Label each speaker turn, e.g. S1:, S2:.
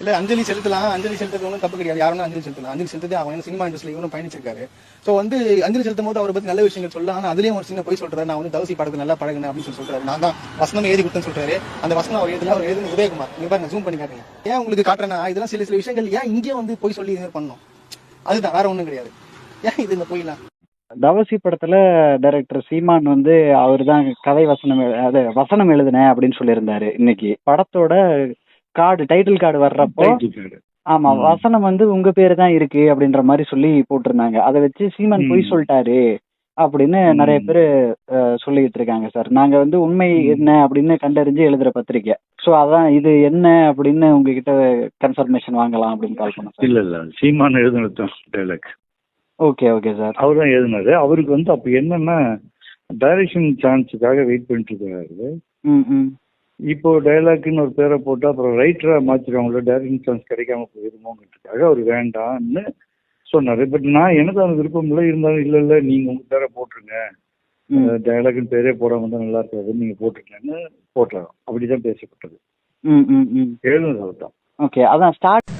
S1: இல்ல அஞ்சலி செலுத்தலாம், அஞ்சலி செலுத்துறது ஒன்றும் தப்பு கிடையாது, யாரும் அஞ்சலி செலுத்தலாம். அஞ்சலி செலுத்தது அவங்க சினிமா இண்டஸ்ட்ரியில இவரும் பயணிச்சிருக்காரு. ஸோ வந்து அஞ்சலி செலுத்தும் போது அவரை பத்தி நல்ல விஷயங்கள் சொல்லலாம். ஆனா அதுலயும் ஒரு சின்ன போய் சொல்றாரு, நான் வந்து தவசி படத்துக்கு நல்லா பழகினேன் அப்படின்னு சொல்றாரு. நான் தான் வசனம் எழுதி கொடுத்தேன்னு சொல்றாரு. அந்த வசனம் அவர் எழுதல, அவர் எழுதுன உதயகுமார். நீங்க பாருங்க, ஜூம் பண்ணி காட்டுங்க. ஏன் உங்களுக்கு காட்டுறேன்னா, இதெல்லாம் சில சில விஷயங்கள் ஏன் இங்கே வந்து போய் சொல்லி இது பண்ணணும், அதுதான், வேற ஒண்ணும் கிடையாது. ஏன் இது இந்த போயிலாம்.
S2: தவசி படத்துல டைரக்டர் சீமான் வந்து அவர் தான் கதை வசனம் எழுதுனேன் அப்படின்னு சொல்லியிருந்தாரு. இன்னைக்கு படத்தோட டைட்டில் கார்டு வர்றப்போ ஆமா வசனம் வந்து உங்க பேரு தான் இருக்கு அப்படின்ற மாதிரி சொல்லி போட்டிருந்தாங்க. அதை வச்சு சீமான் பொய் சொல்லிட்டாரு அப்படின்னு நிறைய பேரு சொல்லிட்டு இருக்காங்க சார். நாங்க வந்து உண்மை என்ன அப்படின்னு கண்டறிஞ்சு எழுதுற பத்திரிக்கை. சோ அதான் இது என்ன அப்படின்னு உங்ககிட்ட கன்ஃபர்மேஷன் வாங்கலாம் அப்படின்னு கால் பண்ணேன்.
S3: இல்ல சீமான் எழுதுனது டைலாக்.
S2: Okay okay sir.
S3: அவர் தான் எழுதினாரு. அவருக்கு வந்து அப்ப என்னன்னா டைரக்ஷன் சான்ஸுக்காக வெயிட் பண்ணிட்டு இருக்காரு. இப்போ டைலாக்னு ஒரு பேரை போட்டு அப்புறம் ரைட்டரா மாத்திருவாங்களோ, டைரக்ஷன் சான்ஸ் கிடைக்காம போயிருமோங்கிறதுக்காக அவர் வேண்டாம்னு சொன்னாரு. பட் நான் எனக்கு அந்த விருப்பம் இல்லை. இருந்தாலும் இல்ல நீங்க உங்க பேரை போட்டுருங்க, டைலாக்னு பேரே போடாம தான் நல்லா இருக்காது, நீங்க போட்டுருக்கேன்னு போட்டலாம். அப்படிதான் பேசப்பட்டது.
S2: எழுதுனது
S3: அவர் தான்.
S2: ஓகே, அதான் ஸ்டார்ட்